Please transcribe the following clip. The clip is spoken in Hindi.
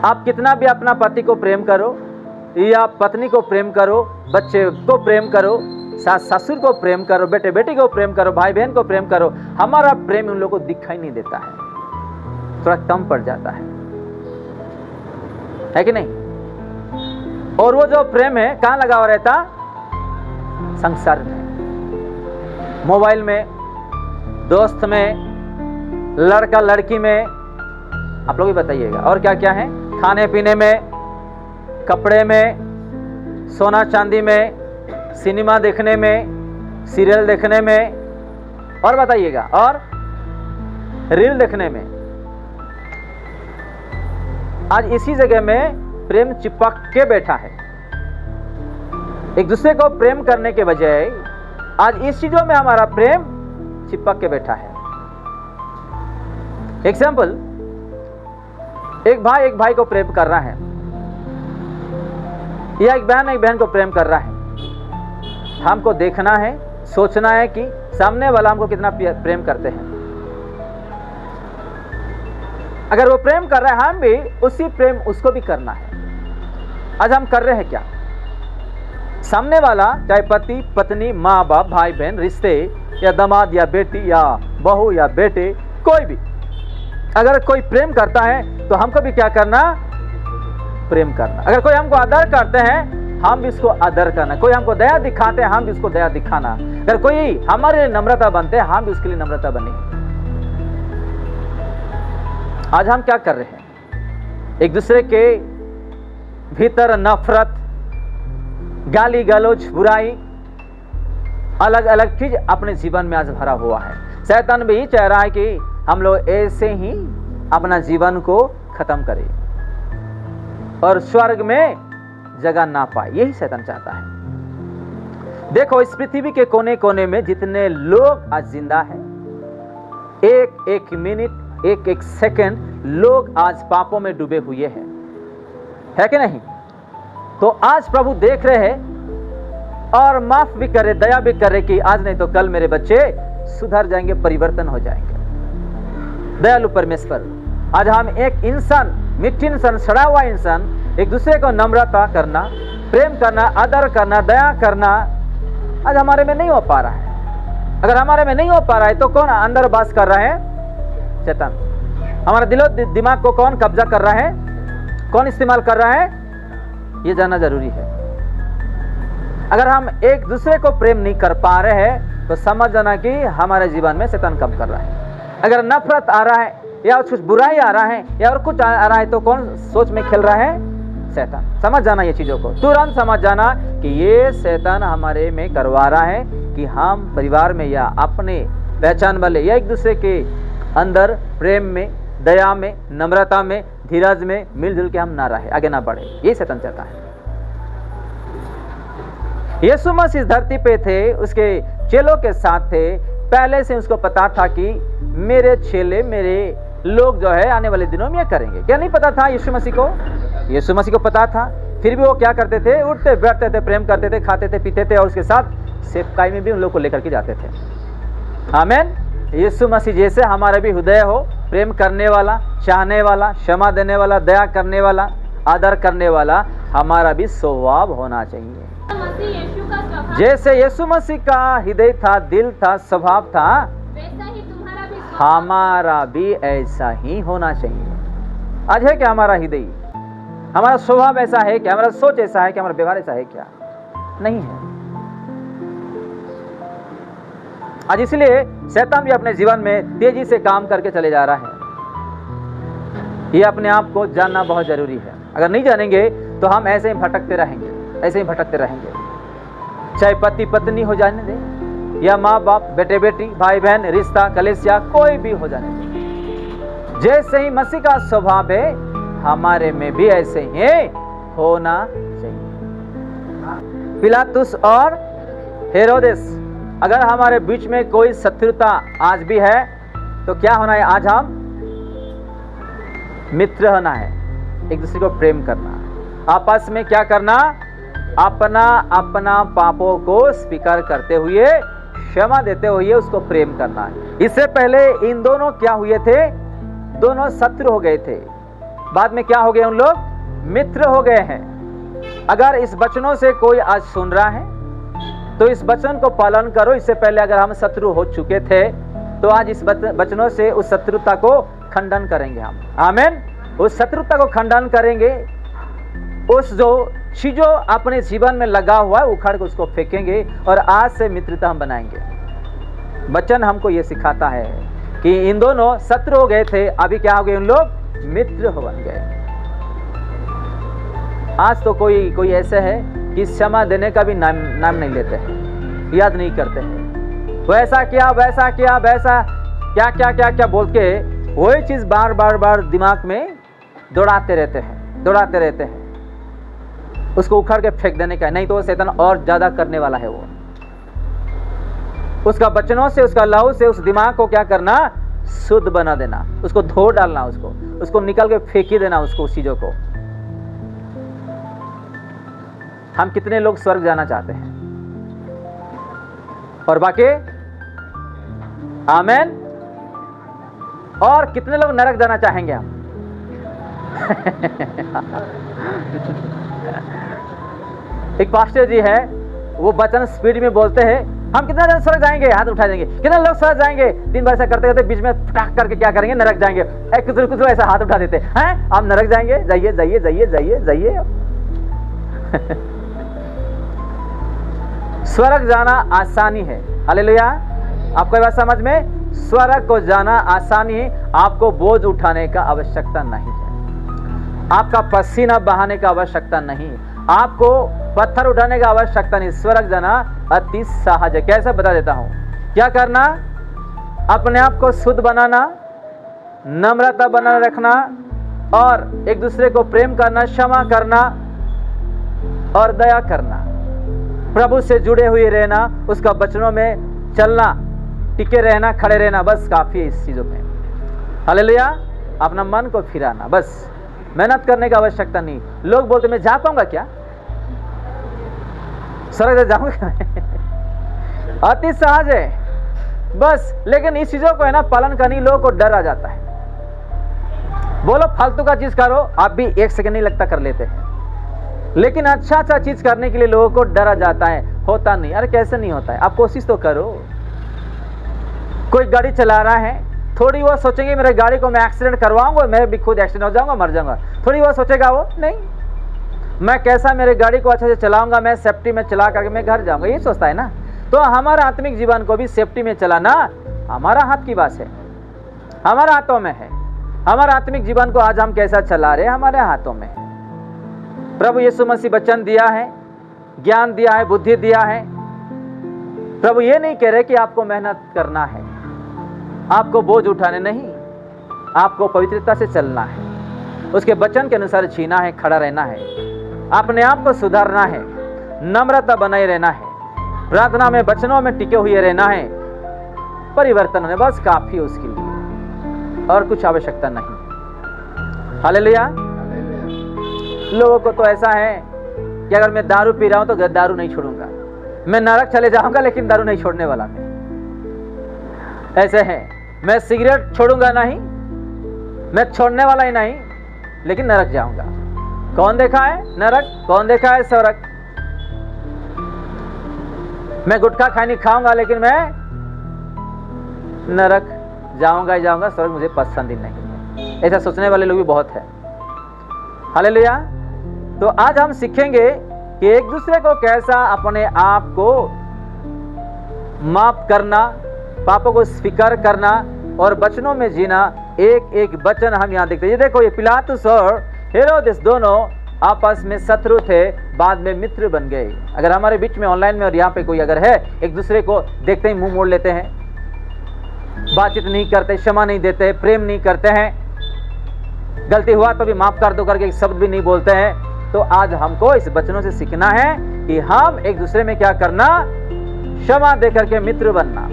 आप कितना भी अपना पति को प्रेम करो या पत्नी को प्रेम करो, बच्चे को प्रेम करो, सास ससुर को प्रेम करो, बेटे बेटी को प्रेम करो, भाई बहन को प्रेम करो, हमारा प्रेम उन लोगों को दिखाई नहीं देता है, थोड़ा कम पड़ जाता है कि नहीं? और वो जो प्रेम है कहां लगा हुआ रहता? संसार में, मोबाइल में, दोस्त में, लड़का लड़की में, आप लोग भी बताइएगा। और क्या क्या है? खाने पीने में, कपड़े में, सोना चांदी में, सिनेमा देखने में, सीरियल देखने में, और बताइएगा, और रील देखने में। आज इसी जगह में प्रेम चिपक के बैठा है। एक दूसरे को प्रेम करने के बजाय आज इस चीजों में हमारा प्रेम चिपक के बैठा है। एग्जाम्पल, एक भाई को प्रेम कर रहा है, या एक बहन को प्रेम कर रहा है। हमको देखना है, सोचना है कि सामने वाला हमको कितना प्रेम करते हैं। अगर वो प्रेम कर रहा है, हम भी उसी प्रेम उसको भी करना है। आज हम कर रहे हैं क्या? सामने वाला चाहे पति पत्नी, माँ बाप, भाई बहन, रिश्ते, या दामाद या बेटी या बहू या बेटे, कोई भी अगर कोई प्रेम करता है तो हमको भी क्या करना? प्रेम करना। अगर कोई हमको आदर करते हैं, हम भी उसको आदर करना। कोई हमको दया दिखाते हैं, हम भी उसको दया दिखाना। अगर कोई हमारे लिए नम्रता बनते हैं, हम भी उसके लिए नम्रता बने। आज हम क्या कर रहे हैं? एक दूसरे के भीतर नफरत, गाली गलौज, बुराई, अलग अलग चीज अपने जीवन में आज भरा हुआ है। शैतान भी चाह रहा है कि हम लोग ऐसे ही अपना जीवन को खत्म करें और स्वर्ग में जगह ना पाए। यही शैतान चाहता है। देखो, इस पृथ्वी के कोने कोने में जितने लोग आज जिंदा हैं, एक एक मिनट, एक एक सेकंड लोग आज पापों में डूबे हुए हैं, है कि नहीं? तो आज प्रभु देख रहे हैं और माफ भी करे, दया भी करे कि आज नहीं तो कल मेरे बच्चे सुधर जाएंगे, परिवर्तन हो जाएंगे। दयालु परमेश्वर, आज हम एक इंसान, मिट्टी इंसान, सड़ा हुआ इंसान, एक दूसरे को नम्रता करना, प्रेम करना, आदर करना, दया करना आज हमारे में नहीं हो पा रहा है। अगर हमारे में नहीं हो पा रहा है तो कौन अंदर वास कर रहा है? शैतान। हमारा दिलो दिमाग को कौन कब्जा कर रहा है? कौन इस्तेमाल कर रहा है? ये जानना जरूरी है। अगर हम एक दूसरे को प्रेम नहीं कर पा रहे हैं तो समझ जाना कि हमारे जीवन में शैतान कम कर रहा है। अगर नफरत आ रहा है या कुछ बुराई आ रहा है या और कुछ आ रहा है तो कौन सोच में खेल रहा है? शैतान। समझ जाना ये चीजों को, तुरंत समझ जाना कि ये शैतान हमारे में करवा रहा है कि हम परिवार में या अपने पहचान वाले या एक दूसरे के अंदर प्रेम में, दया में, नम्रता में, धीरज में मिलजुल के हम ना रहे, आगे ना बढ़े। ये शैतान चाहता है। यीशु मसीह इस धरती पे थे, उसके चेलों के साथ थे। पहले से उसको पता था कि मेरे चेले, मेरे लोग जो है आने वाले दिनों में ये करेंगे। क्या नहीं पता था यीशु मसीह को? यीशु मसीह को पता था। फिर भी वो क्या करते थे? उठते बैठते थे, प्रेम करते थे, खाते थे, पीते थे और उसके साथ सेवकाई में भी उन लोग को लेकर के जाते थे। आमीन। यीशु मसीह जैसे हमारा भी हृदय हो, प्रेम करने वाला, चाहने वाला, क्षमा देने वाला, दया करने वाला, आदर करने वाला हमारा भी स्वभाव होना चाहिए। जैसे यीशु मसीह का हृदय था, दिल था, स्वभाव था, वैसा ही तुम्हारा भी हमारा भी ऐसा ही होना चाहिए। आज है क्या हमारा हृदय? हमारा स्वभाव ऐसा है क्या? हमारा सोच ऐसा है क्या? हमारा व्यवहार ऐसा है क्या? नहीं है। आज इसलिए शैतान भी अपने जीवन में तेजी से काम करके चले जा रहा है। ये अपने आप को जानना बहुत जरूरी है। अगर नहीं जानेंगे तो हम ऐसे ही भटकते रहेंगे, ऐसे ही भटकते रहेंगे। चाहे पति पत्नी हो जाने दे या माँ बाप, बेटे बेटी, भाई बहन, रिश्ता, कलेसिया, कोई भी हो जाने दे। जैसे ही मसीह का स्वभाव है हमारे में भी ऐसे ही होना चाहिए। पिलातुस और हेरोदेस, अगर हमारे बीच में कोई शत्रुता आज भी है तो क्या होना है? आज हम मित्र होना है, एक दूसरे को प्रेम करना, आपस में क्या करना? अपना अपना पापों को स्वीकार करते हुए, क्षमा देते हुए उसको प्रेम करना है। इससे पहले इन दोनों क्या हुए थे? दोनों शत्रु हो गए थे। बाद में क्या हो गए? उन लोग मित्र हो गए हैं। अगर इस वचनों से कोई आज सुन रहा है तो इस वचन को पालन करो। इससे पहले अगर हम शत्रु हो चुके थे तो आज इस वचनों से उस शत्रुता को खंडन करेंगे हम। आमीन। उस शत्रुता को खंडन करेंगे। उस जो चीजों अपने जीवन में लगा हुआ है उखाड़ के उसको फेंकेंगे और आज से मित्रता हम बनाएंगे। वचन हमको ये सिखाता है कि इन दोनों शत्रु हो गए थे, अभी क्या हो गए? उन लोग मित्र हो बन गए। आज तो कोई ऐसे है कि क्षमा देने का भी नाम नहीं लेते हैं, याद नहीं करते हैं। वैसा किया वैसा किया वैसा क्या क्या क्या क्या बोल के वही चीज बार बार दिमाग में दौड़ाते रहते हैं। उसको उखाड़ के फेंक देने का, नहीं तो वो शैतान और ज्यादा करने वाला है। वो उसका वचनों से, उसका लहू से उस दिमाग को क्या करना? शुद्ध बना देना, उसको धो डालना, उसको निकल के फेंक ही देना उसको, उस चीजों को। हम कितने लोग स्वर्ग जाना चाहते हैं और बाकी आमेन, और कितने लोग नरक जाना चाहेंगे हम? एक पास्टर जी है, वो वचन स्पीड में बोलते हैं, हम कितना जन स्वर्ग जाएंगे? हाथ उठा देंगे। कितने लोग स्वर्ग जाएंगे? दिन भर ऐसा करते करते बीच में फटाक करके क्या करेंगे? नरक जाएंगे। कुछ लोग ऐसा हाथ उठा देते हैं, हम नरक जाएंगे, जाइए जाइए जाइए जाइए जाइए। स्वर्ग जाना आसानी है। हालेलुया। आपको ये बात समझ में? स्वर्ग को जाना आसानी है, आपको बोझ उठाने का आवश्यकता नहीं है, आपका पसीना बहाने का आवश्यकता नहीं, आपको पत्थर उठाने का आवश्यकता नहीं। स्वर्ग जाना अति सहज है। कैसे? बता देता हूं। क्या करना? अपने आप को शुद्ध बनाना, नम्रता बनाए रखना और एक दूसरे को प्रेम करना, क्षमा करना और दया करना, प्रभु से जुड़े हुए रहना, उसका वचनों में चलना, टिके रहना, खड़े रहना, बस काफी है इस चीजों में। हालेलुया। अपना मन को फिराना, बस मेहनत करने की आवश्यकता नहीं। लोग बोलते मैं जा पाऊंगा क्या? स्वर्ग जाऊंगा? अति सहज है बस। लेकिन इस चीजों को है ना पालन करने, लोगों को डर आ जाता है। बोलो फालतू का चीज करो, आप भी 1 सेकंड नहीं लगता कर लेते हैं, लेकिन अच्छा चीज करने के लिए लोगों को डरा जाता है, होता नहीं। अरे कैसे नहीं होता है? आप कोशिश तो करो। कोई गाड़ी चला रहा है, थोड़ी वो सोचेंगे मेरे गाड़ी को मैं एक्सीडेंट करवाऊंगा, मैं भी खुद एक्सीडेंट हो जाऊंगा, मर जाऊंगा। थोड़ी वो सोचेगा वो, नहीं मैं कैसा मेरे गाड़ी को अच्छे से चलाऊंगा, मैं सेफ्टी में चला करके मैं घर जाऊंगा, ये सोचता है ना। तो हमारा आत्मिक जीवन को भी सेफ्टी में चलाना हमारा हाथ की बात है, हमारे हाथों में है। हमारा आत्मिक जीवन को आज हम कैसा चला रहे हमारे हाथों में है। प्रभु यीशु मसीह वचन दिया है, ज्ञान दिया है, बुद्धि दिया है। प्रभु ये नहीं कह रहे कि आपको मेहनत करना है, आपको बोझ उठाने नहीं, आपको पवित्रता से चलना है, उसके वचन के अनुसार जीना है, खड़ा रहना है, अपने आप को सुधारना है, नम्रता बनाए रहना है, प्रार्थना में वचनों में टिके हुए रहना है। परिवर्तन होने बस काफी है उसके लिए, और कुछ आवश्यकता नहीं। हालेलुया। लोगों को तो ऐसा है कि अगर मैं दारू पी रहा हूं तो दारू नहीं छोड़ूंगा, मैं नरक चले जाऊंगा लेकिन दारू नहीं छोड़ने वाला मैं। ऐसे है, मैं सिगरेट छोड़ूंगा नहीं, मैं छोड़ने वाला ही नहीं, लेकिन नरक जाऊंगा। कौन देखा है नरक? कौन देखा है स्वर्ग? मैं गुटखा खैनी खाऊंगा लेकिन मैं नरक जाऊंगा ही जाऊंगा, स्वर्ग मुझे पसंद ही नहीं है। ऐसा सोचने वाले लोग भी बहुत है। हालेलुया। तो आज हम सीखेंगे कि एक दूसरे को कैसा अपने आप को माफ करना, पापों को स्वीकार करना और वचनों में जीना। एक एक वचन हम यहाँ देखते हैं। ये देखो, ये पिलातुस और हेरोदेस दोनों आपस में शत्रु थे, बाद में मित्र बन गए। अगर हमारे बीच में ऑनलाइन में और यहाँ पे कोई अगर है, एक दूसरे को देखते ही मुंह मोड़ लेते हैं, बातचीत नहीं करते, क्षमा नहीं देते, प्रेम नहीं करते हैं, गलती हुआ तो भी माफ कर दो करके एक शब्द भी नहीं बोलते हैं, तो आज हमको इस वचनों से सीखना है कि हम एक दूसरे में क्या करना, क्षमा दे करके मित्र बनना।